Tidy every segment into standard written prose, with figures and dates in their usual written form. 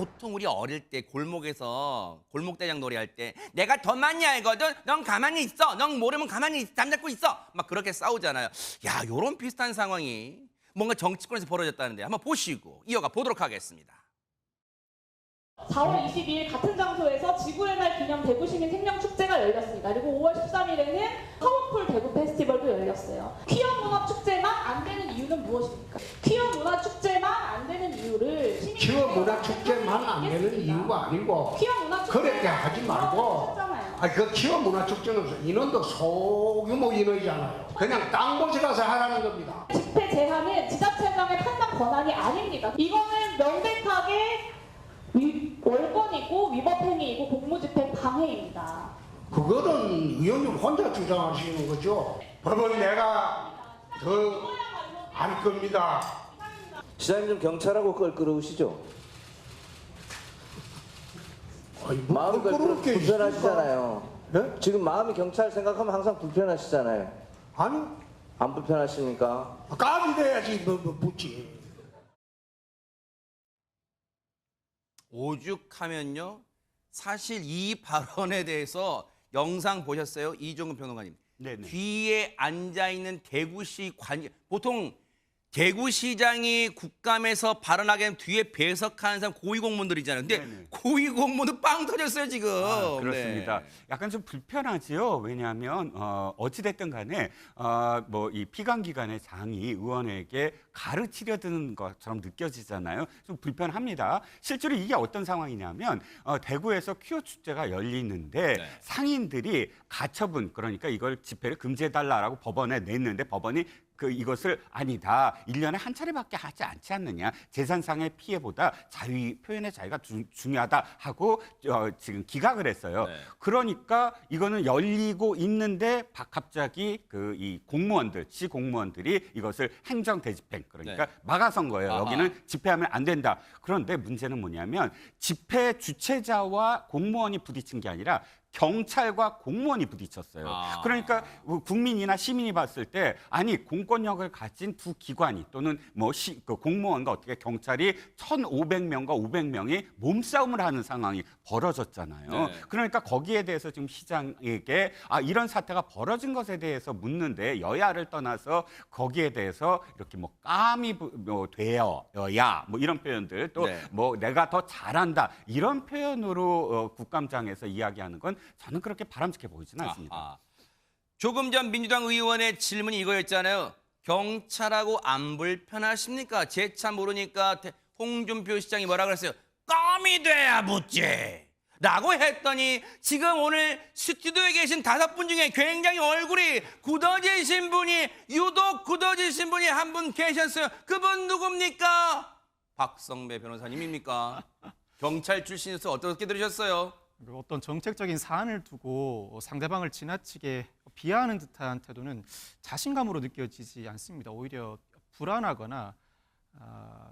보통 우리 어릴 때 골목에서 골목대장 놀이할 때 내가 더 많이 알거든. 넌 가만히 있어. 넌 모르면 가만히 잠자고 있어. 막 그렇게 싸우잖아요. 야, 요런 비슷한 상황이 뭔가 정치권에서 벌어졌다는데 한번 보시고 이어가 보도록 하겠습니다. 4월 22일 같은 장소에서 지구의 날 기념 대구시민 생명축제가 열렸습니다. 그리고 5월 13일에는 파워풀 대구 페스티벌도 열렸어요. 퀴어 문화 축제만 안 되는 이유는 무엇입니까? 퀴어 문화 축제만 안 되는 이유를 퀴어 문화 축제만 안 되는 이유가 아니고 퀴어 문화 축제 그렇게 하지 말고 그 퀴어 문화 축제는 인원도 소규모 인원이잖아요. 그냥 딴 곳에 가서 하라는 겁니다. 집회 제한은 지자체장의 판단 권한이 아닙니다. 이거는 명백하게 월권이고 위법행위이고 공무집행 방해입니다. 그거는 의원님 혼자 주장하시는 거죠. 법은 내가 더 알 겁니다. 시장님 좀 경찰하고 껄끄러우시죠? 마음이 불편하시잖아요. 네? 지금 마음이 경찰 생각하면 항상 불편하시잖아요. 아니, 안 불편하십니까? 까비 돼야지 뭐 붙지. 오죽하면요. 사실 이 발언에 대해서 영상 보셨어요? 이종근 평론가님. 네네. 뒤에 앉아있는 대구시 보통 대구시장이 국감에서 발언하게 되면 뒤에 배석하는 사람 고위공무원들이잖아요. 근데 네네. 고위공무원도 빵 터졌어요, 지금. 그렇습니다. 네. 약간 좀 불편하지요. 왜냐하면 어찌됐든 간에 뭐 이 피감기관의 장이 의원에게 가르치려 드는 것처럼 느껴지잖아요. 좀 불편합니다. 실제로 이게 어떤 상황이냐면 대구에서 퀴어 축제가 열리는데 네. 상인들이 가처분, 그러니까 이걸 집회를 금지해달라고 법원에 냈는데 법원이 이것을 아니다. 1년에 한 차례밖에 하지 않지 않느냐. 재산상의 피해보다 표현의 자유가 중요하다 하고 지금 기각을 했어요. 네. 그러니까 이거는 열리고 있는데 갑자기 이 공무원들, 시 공무원들이 이것을 행정 대집행, 그러니까 네. 막아선 거예요. 아하. 여기는 집회하면 안 된다. 그런데 문제는 뭐냐면 집회 주최자와 공무원이 부딪힌 게 아니라 경찰과 공무원이 부딪혔어요. 그러니까 국민이나 시민이 봤을 때 아니 공권력을 가진 두 기관이 또는 공무원과 어떻게 경찰이 1,500명과 500명이 몸싸움을 하는 상황이 벌어졌잖아요. 네. 그러니까 거기에 대해서 지금 시장에게 이런 사태가 벌어진 것에 대해서 묻는데 여야를 떠나서 거기에 대해서 이렇게 감히 되어야 이런 표현들 또 네. 내가 더 잘한다 이런 표현으로 국감장에서 이야기하는 건 저는 그렇게 바람직해 보이지는 않습니다. 아하. 조금 전 민주당 의원의 질문이 이거였잖아요. 경찰하고 안 불편하십니까? 제 차 모르니까 홍준표 시장이 뭐라 그랬어요? 껌이 돼야 묻지. 라고 했더니 지금 오늘 스튜디오에 계신 5분 중에 굉장히 얼굴이 굳어지신 분이 유독 굳어지신 분이 한 분 계셨어요. 그분 누굽니까? 박성배 변호사님입니까? 경찰 출신에서 어떻게 들으셨어요? 어떤 정책적인 사안을 두고 상대방을 지나치게 비하하는 듯한 태도는 자신감으로 느껴지지 않습니다. 오히려 불안하거나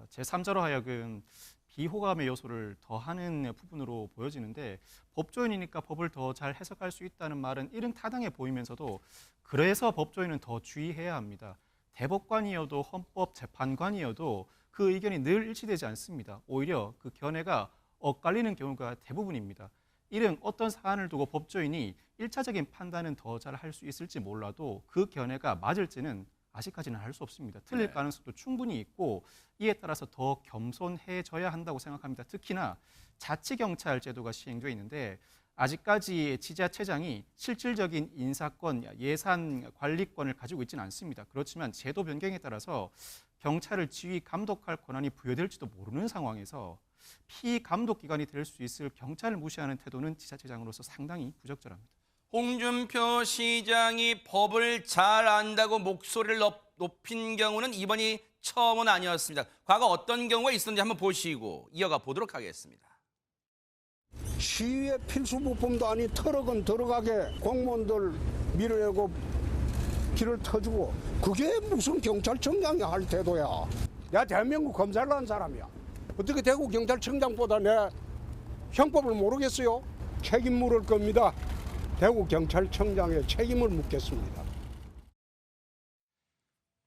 제3자로 하여금 비호감의 요소를 더하는 부분으로 보여지는데 법조인이니까 법을 더 잘 해석할 수 있다는 말은 이른 타당해 보이면서도 그래서 법조인은 더 주의해야 합니다. 대법관이어도 헌법재판관이어도 그 의견이 늘 일치되지 않습니다. 오히려 그 견해가 엇갈리는 경우가 대부분입니다. 이는 어떤 사안을 두고 법조인이 1차적인 판단은 더 잘 할 수 있을지 몰라도 그 견해가 맞을지는 아직까지는 알 수 없습니다. 틀릴 네. 가능성도 충분히 있고 이에 따라서 더 겸손해져야 한다고 생각합니다. 특히나 자치경찰 제도가 시행되어 있는데 아직까지 지자체장이 실질적인 인사권, 예산 관리권을 가지고 있지는 않습니다. 그렇지만 제도 변경에 따라서 경찰을 지휘 감독할 권한이 부여될지도 모르는 상황에서 피감독기관이 될 수 있을 경찰을 무시하는 태도는 지자체장으로서 상당히 부적절합니다. 홍준표 시장이 법을 잘 안다고 목소리를 높인 경우는 이번이 처음은 아니었습니다. 과거 어떤 경우가 있었는지 한번 보시고 이어가 보도록 하겠습니다. 시위의 필수 부품도 아닌 트럭은 들어가게 공무원들 밀어내고 길을 터주고 그게 무슨 경찰청장이 할 태도야. 내가 대한민국 검사를 한 사람이야. 어떻게 대구 경찰청장보다 내 형법을 모르겠어요? 책임 물을 겁니다. 대구 경찰청장의 책임을 묻겠습니다.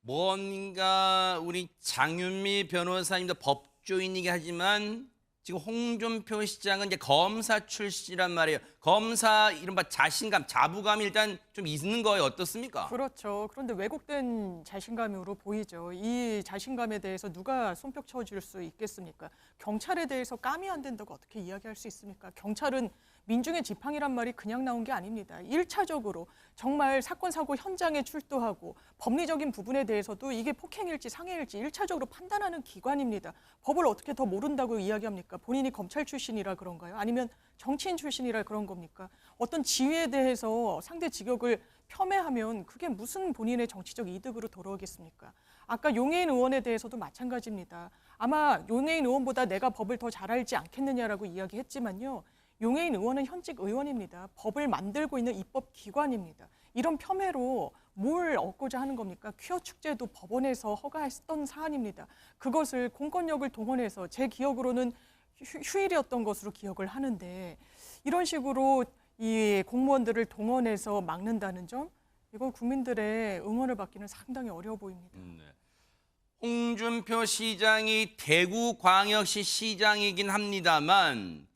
뭔가 우리 장윤미 변호사님도 법조인이긴 하지만 지금 홍준표 시장은 이제 검사 출신이란 말이에요. 검사 이른바 자신감, 자부감이 일단 좀 있는 거예요. 어떻습니까? 그렇죠. 그런데 왜곡된 자신감으로 보이죠. 이 자신감에 대해서 누가 손뼉 쳐줄 수 있겠습니까? 경찰에 대해서 까미 안 된다고 어떻게 이야기할 수 있습니까? 경찰은 민중의 지팡이란 말이 그냥 나온 게 아닙니다. 1차적으로 정말 사건 사고 현장에 출두하고 법리적인 부분에 대해서도 이게 폭행일지 상해일지 1차적으로 판단하는 기관입니다. 법을 어떻게 더 모른다고 이야기합니까? 본인이 검찰 출신이라 그런가요? 아니면 정치인 출신이라 그런 겁니까? 어떤 지위에 대해서 상대 직역을 폄훼하면 그게 무슨 본인의 정치적 이득으로 돌아오겠습니까? 아까 용해인 의원에 대해서도 마찬가지입니다. 아마 용해인 의원보다 내가 법을 더 잘 알지 않겠느냐라고 이야기했지만요. 용해인 의원은 현직 의원입니다. 법을 만들고 있는 입법기관입니다. 이런 폄훼로 뭘 얻고자 하는 겁니까? 퀴어 축제도 법원에서 허가했던 사안입니다. 그것을 공권력을 동원해서 제 기억으로는 휴일이었던 것으로 기억을 하는데 이런 식으로 이 공무원들을 동원해서 막는다는 점 이거 국민들의 응원을 받기는 상당히 어려워 보입니다. 홍준표 시장이 대구광역시 시장이긴 합니다만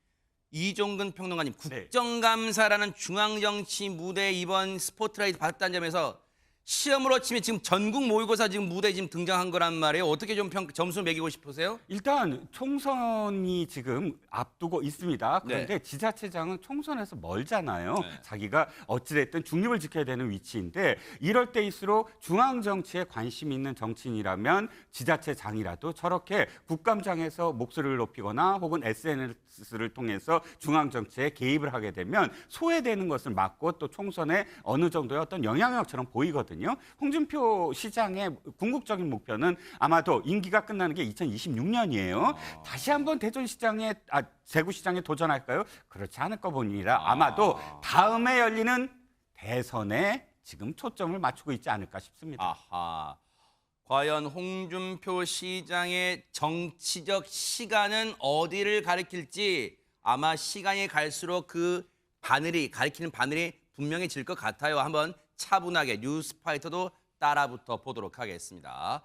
이종근 평론가님 국정감사라는 중앙정치 무대에 이번 스포트라이트 받았다는 점에서 시험으로 치면 지금 전국 모의고사 지금 무대에 지금 등장한 거란 말이에요. 어떻게 좀 점수 매기고 싶으세요? 일단 총선이 지금 앞두고 있습니다. 그런데 네. 지자체장은 총선에서 멀잖아요. 네. 자기가 어찌됐든 중립을 지켜야 되는 위치인데 이럴 때일수록 중앙 정치에 관심 있는 정치인이라면 지자체장이라도 저렇게 국감장에서 목소리를 높이거나 혹은 SNS를 통해서 중앙 정치에 개입을 하게 되면 소외되는 것을 막고 또 총선에 어느 정도의 어떤 영향력처럼 보이거든요. 홍준표 시장의 궁극적인 목표는 아마도 임기가 끝나는 게 2026년이에요. 다시 한번 대구시장에 도전할까요? 그렇지 않을 거 보니라 아마도 다음에 열리는 대선에 지금 초점을 맞추고 있지 않을까 싶습니다. 아하. 과연 홍준표 시장의 정치적 시간은 어디를 가리킬지 아마 시간이 갈수록 그 바늘이 가리키는 바늘이 분명해질 것 같아요. 한번 차분하게 뉴스파이터도 따라붙어 보도록 하겠습니다.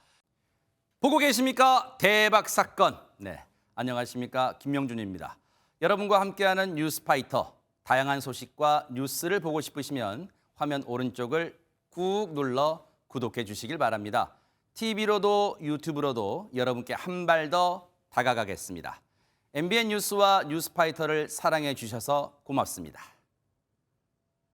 보고 계십니까? 대박 사건. 네, 안녕하십니까? 김명준입니다. 여러분과 함께하는 뉴스파이터. 다양한 소식과 뉴스를 보고 싶으시면 화면 오른쪽을 꾹 눌러 구독해 주시길 바랍니다. TV로도 유튜브로도 여러분께 한 발 더 다가가겠습니다. MBN 뉴스와 뉴스파이터를 사랑해 주셔서 고맙습니다.